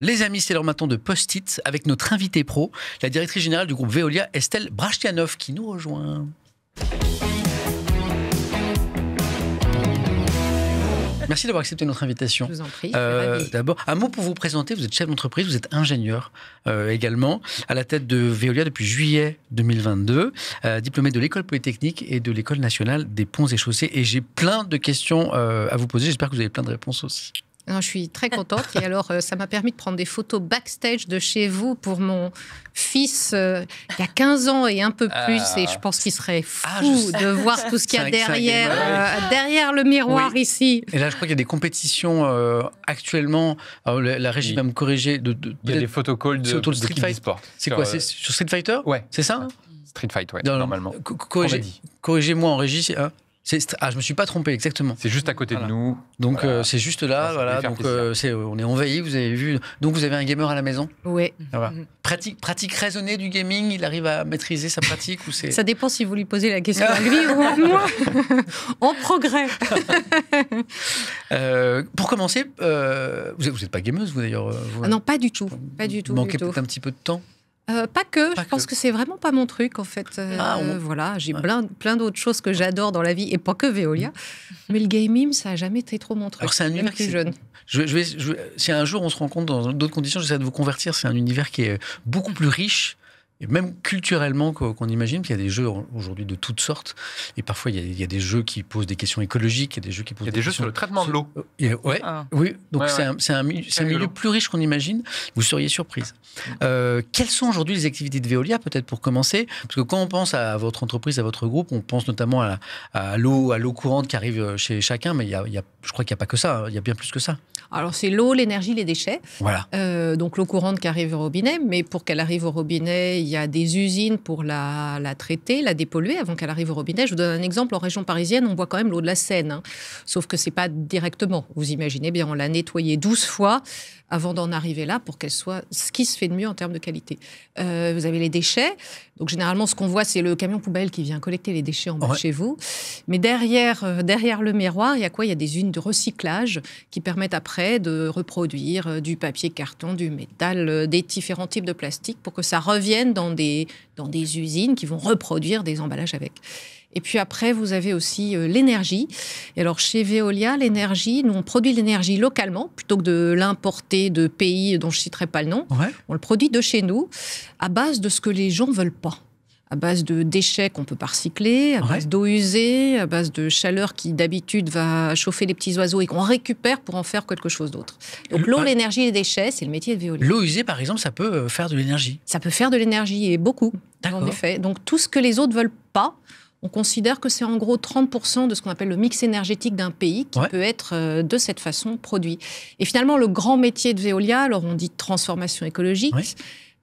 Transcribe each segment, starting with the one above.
Les amis, c'est l'heure maintenant de Post-it avec notre invitée pro, la directrice générale du groupe Veolia, Estelle Brachtianov, qui nous rejoint. Merci d'avoir accepté notre invitation. Je vous en prie. D'abord, un mot pour vous présenter. Vous êtes chef d'entreprise, vous êtes ingénieur également, à la tête de Veolia depuis juillet 2022, diplômé de l'École Polytechnique et de l'École nationale des ponts et chaussées. Et j'ai plein de questions à vous poser. J'espère que vous avez plein de réponses aussi. Non, je suis très contente. Et alors, ça m'a permis de prendre des photos backstage de chez vous pour mon fils il y a 15 ans et un peu plus. Et je pense qu'il serait fou de voir tout ce qu'il y a derrière le miroir ici. Et là, je crois qu'il y a des compétitions actuellement. Alors, la régie va me corriger. Il y a des photocalls de Street Fighter. C'est quoi C'est sur Street Fighter? Ouais. C'est ça Street Fight, ouais, normalement. Corrigez-moi en régie. Je me suis pas trompé, exactement. C'est juste à côté de nous. Donc c'est juste là, voilà. Donc on est envahi, vous avez vu. Donc vous avez un gamer à la maison. Oui. Pratique raisonnée du gaming, il arrive à maîtriser sa pratique ou c'est... Ça dépend si vous lui posez la question à lui ou à moi. En progrès. Pour commencer, vous n'êtes pas gameuse, vous d'ailleurs. Non, pas du tout. Pas du tout. Vous manquez peut-être un petit peu de temps. Pas que, je pense que c'est vraiment pas mon truc en fait. Voilà, j'ai plein d'autres choses que j'adore dans la vie et pas que Veolia. Mais le gaming, ça a jamais été trop mon truc. Alors c'est un univers plus jeune. Si un jour on se rencontre dans d'autres conditions, j'essaie de vous convertir. C'est un univers qui est beaucoup plus riche. Et même culturellement qu'on imagine, qu'il y a des jeux aujourd'hui de toutes sortes. Et parfois, il y a des jeux qui posent des questions écologiques, il y a des jeux qui posent des jeux sur le traitement de l'eau. Oui, donc c'est un milieu plus riche qu'on imagine. Vous seriez surprise. Quelles sont aujourd'hui les activités de Veolia, peut-être pour commencer? Parce que quand on pense à votre entreprise, à votre groupe, on pense notamment à l'eau courante qui arrive chez chacun, mais je crois qu'il n'y a pas que ça, il y a bien plus que ça. Alors c'est l'eau, l'énergie, les déchets. Voilà. Donc l'eau courante qui arrive au robinet, mais pour qu'elle arrive au robinet, il y a des usines pour la traiter, la dépolluer avant qu'elle arrive au robinet. Je vous donne un exemple. En région parisienne, on boit quand même l'eau de la Seine. Hein. Sauf que ce n'est pas directement. Vous imaginez bien, on l'a nettoyée 12 fois avant d'en arriver là pour qu'elle soit ce qui se fait de mieux en termes de qualité. Vous avez les déchets. Donc généralement, ce qu'on voit, c'est le camion poubelle qui vient collecter les déchets en bas de chez vous. Mais derrière le miroir, il y a quoi? Il y a des usines de recyclage qui permettent après de reproduire du papier, carton, du métal, des différents types de plastique pour que ça revienne dans des usines qui vont reproduire des emballages avec. Et puis après, vous avez aussi l'énergie. Et alors, chez Veolia, l'énergie, nous, on produit l'énergie localement, plutôt que de l'importer de pays dont je ne citerai pas le nom. Ouais. On le produit de chez nous, à base de ce que les gens ne veulent pas. À base de déchets qu'on ne peut pas recycler, à base d'eau usée, à base de chaleur qui, d'habitude, va chauffer les petits oiseaux et qu'on récupère pour en faire quelque chose d'autre. Donc, l'eau, l'énergie et les déchets, c'est le métier de Veolia. L'eau usée, par exemple, ça peut faire de l'énergie? Ça peut faire de l'énergie, et beaucoup, en effet. Donc, tout ce que les autres ne veulent pas, on considère que c'est en gros 30% de ce qu'on appelle le mix énergétique d'un pays qui peut être de cette façon produit. Et finalement, le grand métier de Veolia, alors on dit transformation écologique,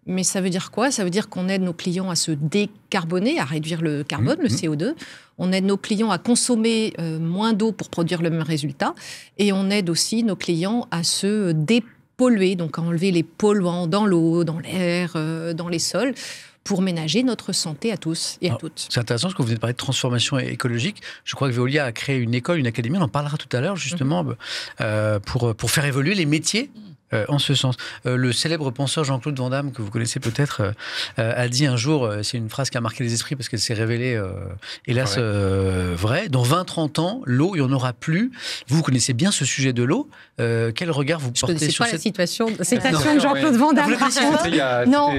mais ça veut dire quoi? Ça veut dire qu'on aide nos clients à se décarboner, à réduire le carbone, le CO2. On aide nos clients à consommer moins d'eau pour produire le même résultat. Et on aide aussi nos clients à se dépolluer, donc à enlever les polluants dans l'eau, dans l'air, dans les sols, pour ménager notre santé à tous et à toutes. C'est intéressant parce que vous venez de parler de transformation écologique. Je crois que Veolia a créé une école, une académie, on en parlera tout à l'heure justement, pour faire évoluer les métiers en ce sens. Le célèbre penseur Jean-Claude Van Damme, que vous connaissez peut-être, a dit un jour, c'est une phrase qui a marqué les esprits parce qu'elle s'est révélée, hélas, vraie. Dans 20-30 ans, l'eau, il n'y en aura plus. Vous connaissez bien ce sujet de l'eau. Quel regard vous portez sur cette... citation de Jean-Claude Van Damme. Non.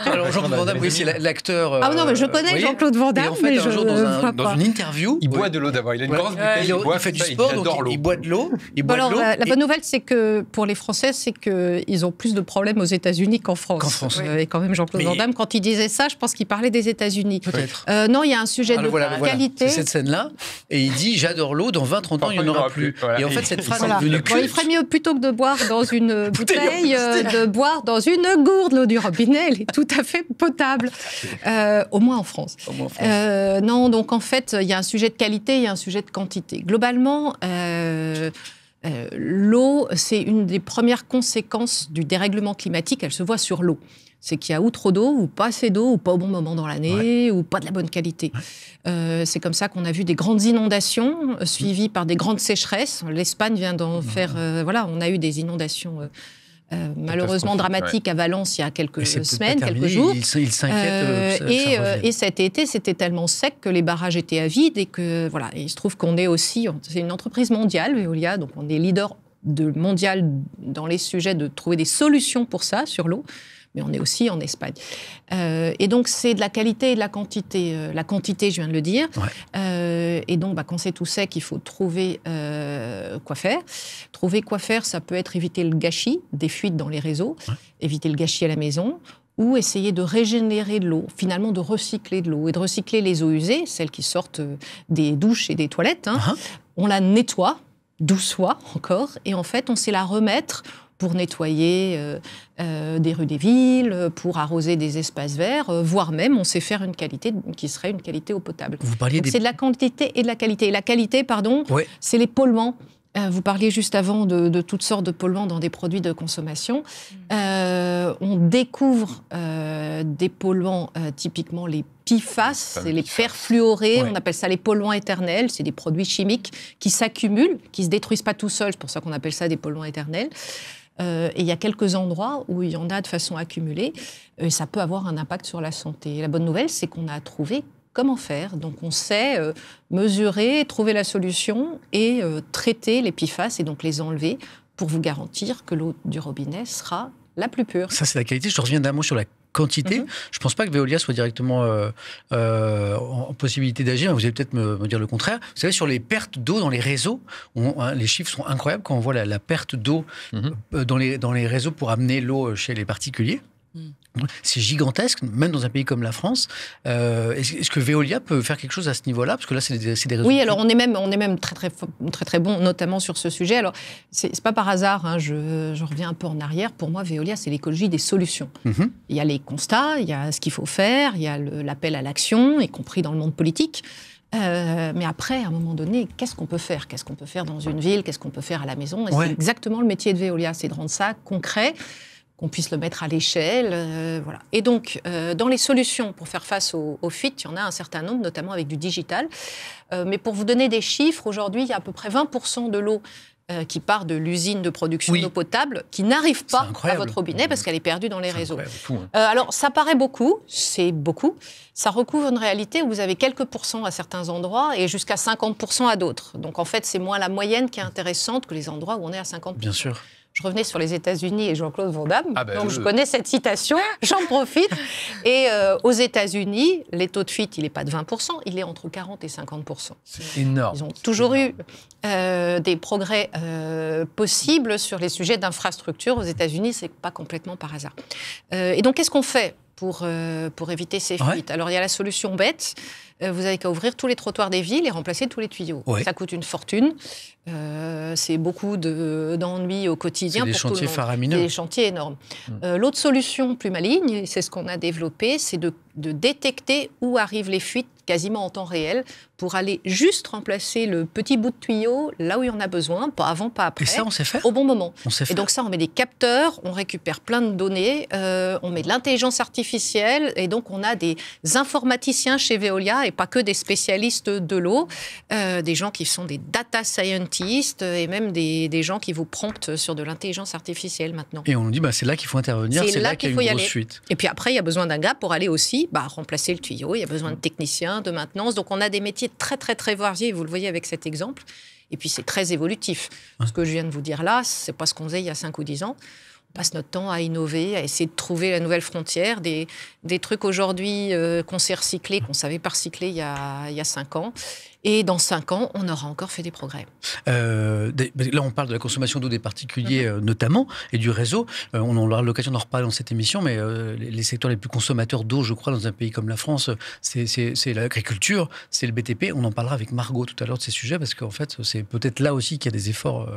Alors Jean-Claude Van Damme, oui, c'est l'acteur. Ah non, mais je connais Jean-Claude Van Damme. Et en fait, un jour, dans une interview, il boit de l'eau d'abord. Il a une grosse bouteille. Il fait du sport, donc il boit de l'eau. La bonne nouvelle, c'est que pour les Français, c'est qu'ils ont plus de problèmes aux États-Unis qu'en France. Et quand même, Jean-Claude Van Damme, quand il disait ça, je pense qu'il parlait des États-Unis. Peut-être. Non, il y a un sujet de qualité. C'est cette scène-là. Et il dit, j'adore l'eau, dans 20-30 ans, il n'y en aura plus. Et en fait, cette phrase est devenue culte. Il ferait mieux, plutôt que de boire dans une bouteille, de boire dans une gourde. L'eau du robinet, elle est tout à fait potable. Au moins en France. Non, donc en fait, il y a un sujet de qualité, il y a un sujet de quantité. Globalement, l'eau, c'est une des premières conséquences du dérèglement climatique. Elle se voit sur l'eau. C'est qu'il y a ou trop d'eau, ou pas assez d'eau, ou pas au bon moment dans l'année, ou pas de la bonne qualité. C'est comme ça qu'on a vu des grandes inondations suivies par des grandes sécheresses. L'Espagne vient d'en faire... on a eu des inondations malheureusement dramatique à Valence il y a quelques semaines, quelques jours. Il s'inquiète. Et cet été, c'était tellement sec que les barrages étaient à vide et que voilà. Et il se trouve qu'on est aussi, c'est une entreprise mondiale, Veolia, donc on est leader mondial dans les sujets de trouver des solutions pour ça sur l'eau. Mais on est aussi en Espagne. Et donc, c'est de la qualité et de la quantité. La quantité, je viens de le dire. Ouais. Et donc, quand c'est tout sec, il faut trouver quoi faire. Trouver quoi faire, ça peut être éviter le gâchis des fuites dans les réseaux, éviter le gâchis à la maison, ou essayer de régénérer de l'eau, finalement de recycler de l'eau, et de recycler les eaux usées, celles qui sortent des douches et des toilettes. On la nettoie, doucement encore, et en fait, on sait la remettre pour nettoyer des rues des villes, pour arroser des espaces verts, voire même on sait faire une qualité qui serait une qualité eau potable. Vous parliez c'est de la quantité et de la qualité. Et la qualité, c'est les polluants. Vous parliez juste avant de toutes sortes de polluants dans des produits de consommation. On découvre des polluants, typiquement les PFAS, c'est les perfluorés, on appelle ça les polluants éternels, c'est des produits chimiques qui s'accumulent, qui ne se détruisent pas tout seuls, c'est pour ça qu'on appelle ça des polluants éternels. Et il y a quelques endroits où il y en a de façon accumulée, et ça peut avoir un impact sur la santé. Et la bonne nouvelle, c'est qu'on a trouvé comment faire. Donc on sait mesurer, trouver la solution et traiter les PFAS et donc les enlever pour vous garantir que l'eau du robinet sera la plus pure. Ça, c'est la qualité. Je reviens d'un mot sur la quantité. Je ne pense pas que Veolia soit directement en possibilité d'agir. Vous allez peut-être me dire le contraire. Vous savez, sur les pertes d'eau dans les réseaux, les chiffres sont incroyables quand on voit la perte d'eau dans les réseaux pour amener l'eau chez les particuliers. C'est gigantesque, même dans un pays comme la France. Est-ce que Veolia peut faire quelque chose à ce niveau-là? Parce que là, c'est des réseaux. Oui, alors on est même très bon, notamment sur ce sujet. Alors, c'est pas par hasard, je reviens un peu en arrière. Pour moi, Veolia, c'est l'écologie des solutions. Il y a les constats, il y a ce qu'il faut faire, il y a l'appel à l'action, y compris dans le monde politique. Mais après, à un moment donné, qu'est-ce qu'on peut faire? Qu'est-ce qu'on peut faire dans une ville? Qu'est-ce qu'on peut faire à la maison? Et c'est exactement le métier de Veolia, c'est de rendre ça concret, qu'on puisse le mettre à l'échelle. Voilà. Et donc, dans les solutions pour faire face aux fuites, il y en a un certain nombre, notamment avec du digital. Mais pour vous donner des chiffres, aujourd'hui, il y a à peu près 20% de l'eau qui part de l'usine de production d'eau potable, qui n'arrive pas à votre robinet parce qu'elle est perdue dans les réseaux. Alors, ça paraît beaucoup, c'est beaucoup. Ça recouvre une réalité où vous avez quelques pourcents à certains endroits et jusqu'à 50% à d'autres. Donc, en fait, c'est moins la moyenne qui est intéressante que les endroits où on est à 50%. Bien sûr. Je revenais sur les États-Unis et Jean-Claude Van Damme, donc je connais cette citation, j'en profite. Et aux États-Unis, les taux de fuite, il n'est pas de 20%, il est entre 40 et 50%. C'est énorme. Ils ont toujours eu des progrès possibles sur les sujets d'infrastructure. Aux États-Unis, ce n'est pas complètement par hasard. Et donc, qu'est-ce qu'on fait pour éviter ces fuites? Alors, il y a la solution bête. Vous n'avez qu'à ouvrir tous les trottoirs des villes et remplacer tous les tuyaux. Ça coûte une fortune. C'est beaucoup d'ennuis au quotidien. C'est des chantiers faramineux. C'est des chantiers énormes. L'autre solution plus maligne, et c'est ce qu'on a développé, c'est de détecter où arrivent les fuites quasiment en temps réel pour aller juste remplacer le petit bout de tuyau là où il y en a besoin, pas avant, pas après. Et ça, on sait faire. Au bon moment. Et donc ça, on met des capteurs, on récupère plein de données, on met de l'intelligence artificielle et donc on a des informaticiens chez Veolia et pas que des spécialistes de l'eau, des gens qui sont des data scientists et même des gens qui vous promptent sur de l'intelligence artificielle maintenant. Et on nous dit, c'est là qu'il faut intervenir, c'est là qu'il y a une grosse fuite. Et puis après, il y a besoin d'un gars pour aller aussi remplacer le tuyau, il y a besoin de techniciens, de maintenance. Donc on a des métiers très, très, très variés, vous le voyez avec cet exemple. Et puis c'est très évolutif. Ce que je viens de vous dire là, c'est pas ce qu'on faisait il y a 5 ou 10 ans. On passe notre temps à innover, à essayer de trouver la nouvelle frontière, des trucs aujourd'hui qu'on sait recycler, qu'on savait pas recycler il y a 5 ans. Et dans 5 ans, on aura encore fait des progrès. Là, on parle de la consommation d'eau des particuliers notamment, et du réseau. On aura l'occasion d'en reparler dans cette émission, mais les secteurs les plus consommateurs d'eau, je crois, dans un pays comme la France, c'est l'agriculture, c'est le BTP. On en parlera avec Margot tout à l'heure de ces sujets, parce qu'en fait, c'est peut-être là aussi qu'il y a des efforts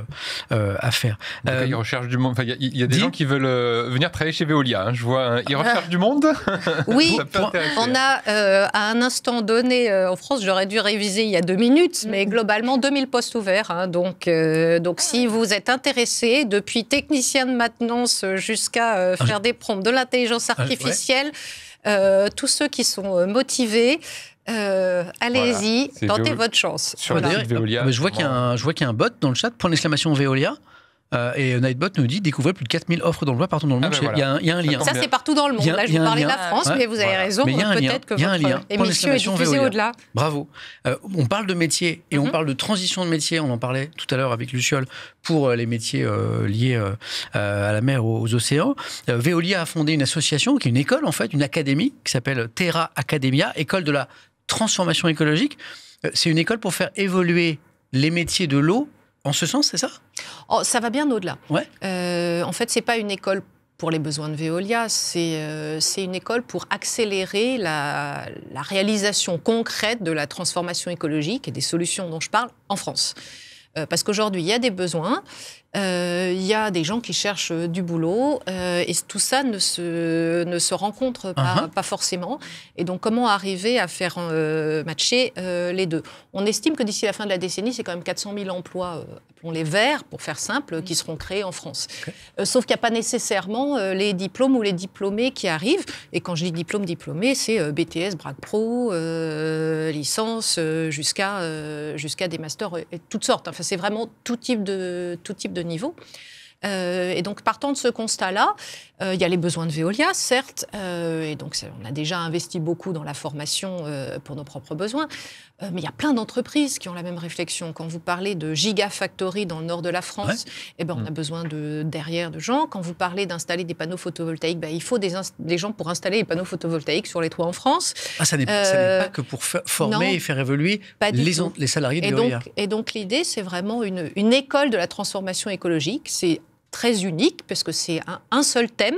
à faire. Ils recherchent du monde. Il y a des gens qui veulent venir travailler chez Veolia. Je vois, ils recherchent du monde. Oui, on a à un instant donné, en France, j'aurais dû réviser il y a 2 minutes, mais globalement 2000 postes ouverts. Donc si vous êtes intéressé, depuis technicien de maintenance jusqu'à faire des prompts, de l'intelligence artificielle, tous ceux qui sont motivés, allez-y, tentez votre chance. Sur Veolia. Je vois qu'il y a un bot dans le chat, !! Veolia. Et Nightbot nous dit découvrez plus de 4000 offres d'emploi partout dans le monde. Il y a un lien. Ça, c'est partout dans le monde. Là, je vous parlais de la France, mais vous avez raison. Peut-être que votre émission est diffusée au-delà. Bravo. On parle de métiers et on parle de transition de métier. On en parlait tout à l'heure avec Luciole pour les métiers liés à la mer, aux océans. Veolia a fondé une association, qui est une école en fait, une académie qui s'appelle Terra Academia, école de la transformation écologique. C'est une école pour faire évoluer les métiers de l'eau en ce sens, c'est ça ? Ça va bien au-delà. Ouais. En fait, c'est pas une école pour les besoins de Veolia, c'est une école pour accélérer la réalisation concrète de la transformation écologique et des solutions dont je parle en France. Parce qu'aujourd'hui, il y a des besoins, il y a des gens qui cherchent du boulot, et tout ça ne se rencontre pas forcément. Et donc, comment arriver à faire matcher les deux ? On estime que d'ici la fin de la décennie, c'est quand même 400 000 emplois, appelons-les verts, pour faire simple, qui seront créés en France. Okay. Sauf qu'il n'y a pas nécessairement les diplômes ou les diplômés qui arrivent. Et quand je dis diplômés, c'est BTS, Brac Pro, licence, jusqu'à des masters et toutes sortes. Enfin, c'est vraiment tout type de niveau. Et donc, partant de ce constat-là, il y a les besoins de Veolia, certes, et donc on a déjà investi beaucoup dans la formation pour nos propres besoins, mais il y a plein d'entreprises qui ont la même réflexion. Quand vous parlez de Gigafactory dans le nord de la France, on a besoin derrière de gens. Quand vous parlez d'installer des panneaux photovoltaïques, il faut des gens pour installer les panneaux photovoltaïques sur les toits en France. Ça n'est pas que pour former et faire évoluer les salariés de Veolia. Et donc l'idée, c'est vraiment une école de la transformation écologique. C'est très unique, parce que c'est un seul thème,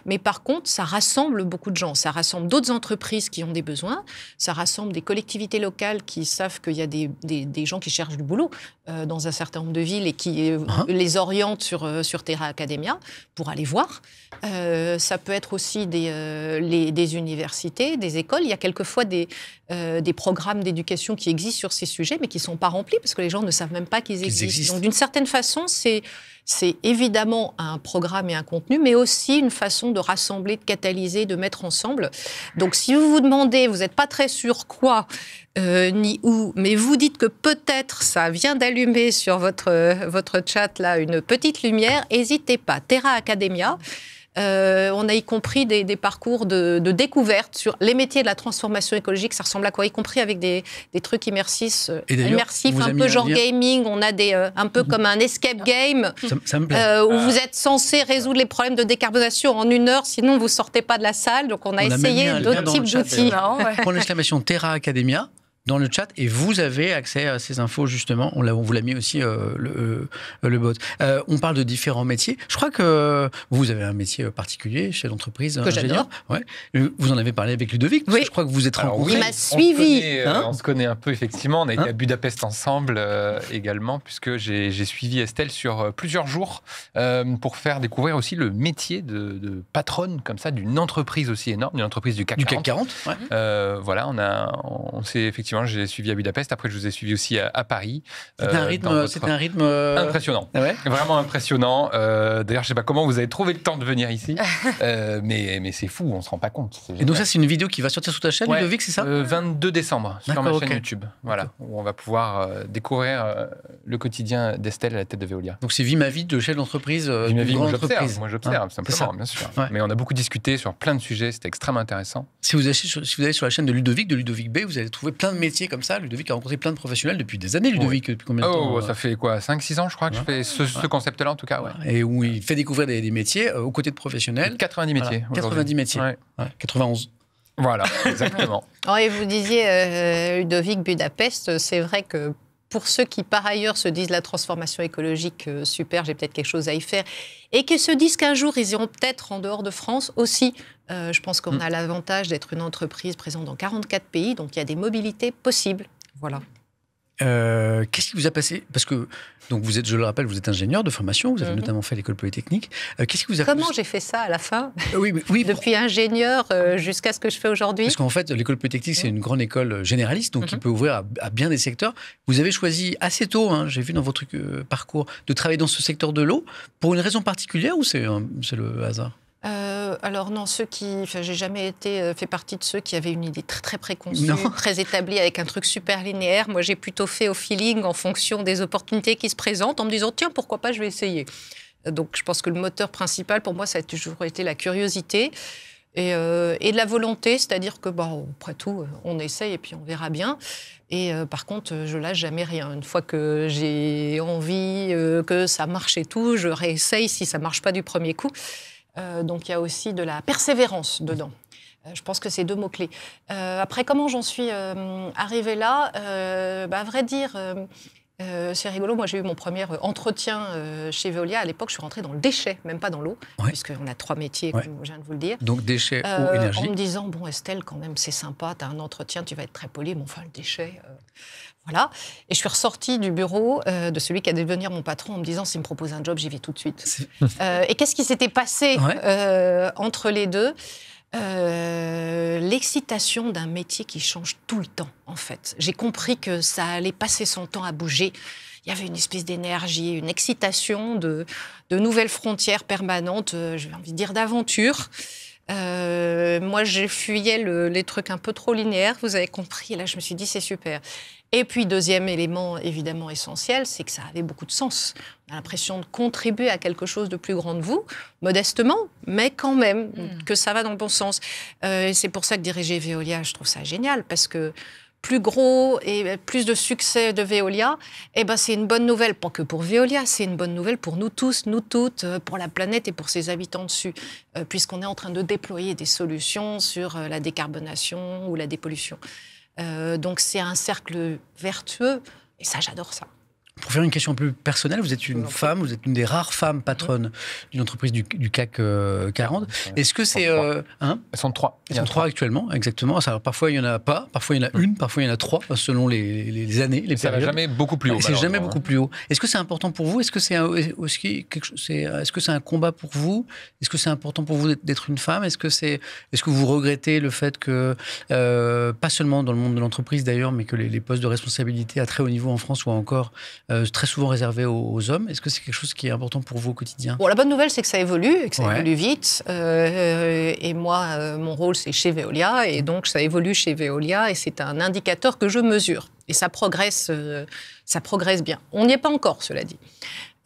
mais par contre, ça rassemble beaucoup de gens. Ça rassemble d'autres entreprises qui ont des besoins, ça rassemble des collectivités locales qui savent qu'il y a des gens qui cherchent du boulot dans un certain nombre de villes et qui les orientent sur Terra Academia pour aller voir. Ça peut être aussi des universités, des écoles. Il y a quelquefois des programmes d'éducation qui existent sur ces sujets, mais qui ne sont pas remplis, parce que les gens ne savent même pas qu'ils existent. Donc, d'une certaine façon, c'est évidemment un programme et un contenu, mais aussi une façon de rassembler, de catalyser, de mettre ensemble. Donc, si vous vous demandez, vous n'êtes pas très sûr quoi, ni où, mais vous dites que peut-être ça vient d'allumer sur votre chat là une petite lumière, n'hésitez pas. Terra Academia. On a y compris des parcours de découverte sur les métiers de la transformation écologique. Ça ressemble à quoi ? Y compris avec des trucs immersifs, un peu genre gaming. On a un peu comme un escape game ça me plaît. Où vous êtes censé résoudre les problèmes de décarbonation en 1 heure, sinon vous ne sortez pas de la salle. Donc on a essayé d'autres types d'outils. Pour l'exclamation Terra Academia, dans le chat, et vous avez accès à ces infos, justement. On vous l'a mis aussi, le bot. On parle de différents métiers. Je crois que vous avez un métier particulier chez l'entreprise. Que j'adore. Ouais. Vous en avez parlé avec Ludovic, parce que je crois que vous êtes rencontrés. Il m'a suivi. On se connaît un peu, effectivement. On a été à Budapest ensemble également, puisque j'ai suivi Estelle sur plusieurs jours pour faire découvrir aussi le métier de patronne, comme ça, d'une entreprise aussi énorme, d'une entreprise du CAC 40. Voilà, on s'est effectivement, j'ai suivi à Budapest. Après, je vous ai suivi aussi à Paris. C'était un rythme impressionnant. Ouais. Vraiment impressionnant. D'ailleurs, je ne sais pas comment vous avez trouvé le temps de venir ici, mais c'est fou, on ne se rend pas compte. Et donc ça, c'est une vidéo qui va sortir sur ta chaîne, Ludovic, c'est ça ? 22 décembre, sur ma chaîne YouTube. Voilà, où on va pouvoir découvrir le quotidien d'Estelle à la tête de Veolia. Donc c'est Vie ma vie de chef d'entreprise, moi j'observe simplement, bien sûr. Ouais. Mais on a beaucoup discuté sur plein de sujets, c'était extrêmement intéressant. Si vous allez sur la chaîne de Ludovic B, vous allez trouver plein de métiers comme ça. Ludovic a rencontré plein de professionnels depuis des années. Ludovic, depuis combien de temps ça fait quoi, 5-6 ans, je crois, que je fais ce concept-là, en tout cas. Ouais. Et où il fait découvrir des métiers aux côtés de professionnels. 90 métiers. 90 métiers. 91. Voilà, exactement. Et vous disiez, Ludovic, Budapest, c'est vrai que pour ceux qui, par ailleurs, se disent la transformation écologique, super, j'ai peut-être quelque chose à y faire, et qui se disent qu'un jour, ils iront peut-être en dehors de France aussi. Je pense qu'on a l'avantage d'être une entreprise présente dans 44 pays, donc il y a des mobilités possibles. Voilà. Qu'est-ce qui vous a passé ? Parce que, donc vous êtes, je le rappelle, vous êtes ingénieur de formation, vous avez notamment fait l'école polytechnique. Qu'est-ce qui vous a Comment j'ai fait ça à la fin ? Oui, depuis ingénieur jusqu'à ce que je fais aujourd'hui. Parce qu'en fait, l'école polytechnique, c'est une grande école généraliste, donc qui peut ouvrir à bien des secteurs. Vous avez choisi assez tôt, j'ai vu dans votre parcours, de travailler dans ce secteur de l'eau, pour une raison particulière ou c'est le hasard ? Alors non, j'ai jamais fait partie de ceux qui avaient une idée très, très préconçue, Non. très établie, avec un truc super linéaire. Moi, j'ai plutôt fait au feeling, en fonction des opportunités qui se présentent, en me disant, tiens, pourquoi pas, je vais essayer. Donc, je pense que le moteur principal, pour moi, ça a toujours été la curiosité et de la volonté, c'est-à-dire que, après tout, on essaye et puis on verra bien. Et par contre, je lâche jamais rien. Une fois que j'ai envie que ça marche et tout, je réessaye si ça marche pas du premier coup. Donc, il y a aussi de la persévérance dedans. Je pense que c'est 2 mots-clés. Après, comment j'en suis arrivée là à vrai dire, c'est rigolo. Moi, j'ai eu mon premier entretien chez Veolia. À l'époque, je suis rentrée dans le déchet, même pas dans l'eau, puisqu'on a 3 métiers, comme je viens de vous le dire. Donc, déchets, eau, énergie. En me disant, bon, Estelle, quand même, c'est sympa, tu as un entretien, tu vas être très polie, mais enfin, le déchet... Voilà. Et je suis ressortie du bureau de celui qui allait devenir mon patron en me disant, s'il me propose un job, j'y vais tout de suite. Et qu'est-ce qui s'était passé entre les deux ? L'excitation d'un métier qui change tout le temps, en fait. J'ai compris que ça allait passer son temps à bouger. Il y avait une espèce d'énergie, une excitation de nouvelles frontières permanentes, j'ai envie de dire d'aventure. Moi, je fuyais les trucs un peu trop linéaires, vous avez compris. Et là, je me suis dit, c'est super. Et puis, deuxième élément évidemment essentiel, c'est que ça avait beaucoup de sens. On a l'impression de contribuer à quelque chose de plus grand de vous, modestement, mais quand même, que ça va dans le bon sens. C'est pour ça que diriger Veolia, je trouve ça génial, parce que plus gros et plus de succès de Veolia, c'est une bonne nouvelle, pas que pour Veolia, c'est une bonne nouvelle pour nous tous, nous toutes, pour la planète et pour ses habitants dessus, puisqu'on est en train de déployer des solutions sur la décarbonation ou la dépollution. Donc c'est un cercle vertueux, et ça, j'adore ça. Pour faire une question un peu personnelle, vous êtes une femme, vous êtes une des rares femmes patronnes d'une entreprise du CAC 40. Est-ce que c'est... Elles sont 3. Elles sont 3 actuellement, exactement. Alors, parfois, il n'y en a pas, parfois, il y en a une, parfois, il y en a 3, selon les années, les périodes. Ça ne va jamais beaucoup plus haut. C'est jamais beaucoup plus haut. Est-ce que c'est important pour vous ? Est-ce que c'est un combat pour vous ? Est-ce que c'est important pour vous d'être une femme ? Est-ce que vous regrettez le fait que, pas seulement dans le monde de l'entreprise d'ailleurs, mais que les postes de responsabilité à très haut niveau en France soient encore très souvent réservé aux hommes. Est-ce que c'est quelque chose qui est important pour vous au quotidien ? Bon, la bonne nouvelle, c'est que ça évolue, et que ça évolue vite. Et moi, mon rôle, c'est chez Veolia, et donc ça évolue chez Veolia, et c'est un indicateur que je mesure. Et ça progresse bien. On n'y est pas encore, cela dit.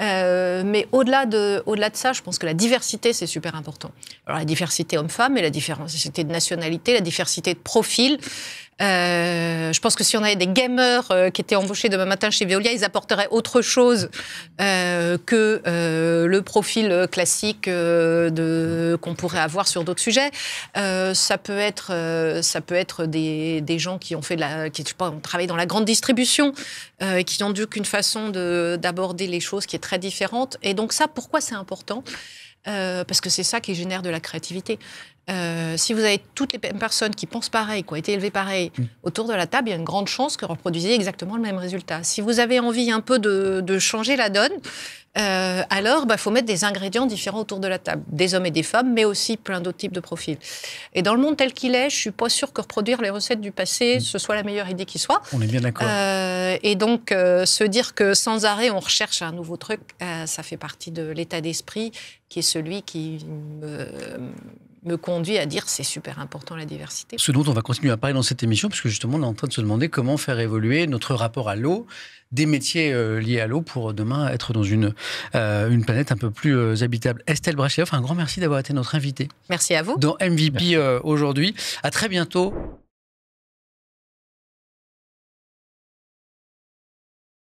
Mais au-delà de ça, je pense que la diversité, c'est super important. Alors, la diversité homme-femme, et la diversité de nationalité, la diversité de profil. Je pense que si on avait des gamers qui étaient embauchés demain matin chez Veolia, ils apporteraient autre chose que le profil classique qu'on pourrait avoir sur d'autres sujets. Ça peut être des gens qui ont ont travaillé dans la grande distribution, qui n'ont dû qu'une façon d'aborder les choses qui est très différente. Et donc ça, pourquoi c'est important ? Parce que c'est ça qui génère de la créativité. Si vous avez toutes les personnes qui pensent pareil, qui ont été élevées pareil, autour de la table, il y a une grande chance que vous reproduisiez exactement le même résultat. Si vous avez envie un peu de changer la donne, alors faut mettre des ingrédients différents autour de la table, des hommes et des femmes, mais aussi plein d'autres types de profils. Et dans le monde tel qu'il est, je suis pas sûre que reproduire les recettes du passé, ce soit la meilleure idée qui soit. On est bien d'accord. Et donc, se dire que sans arrêt, on recherche un nouveau truc, ça fait partie de l'état d'esprit qui est celui qui me conduit à dire c'est super important la diversité. Ce dont on va continuer à parler dans cette émission, puisque justement on est en train de se demander comment faire évoluer notre rapport à l'eau, des métiers liés à l'eau pour demain être dans une planète un peu plus habitable. Estelle Brachlianoff, un grand merci d'avoir été notre invitée. Merci à vous. Dans MVP aujourd'hui. À très bientôt.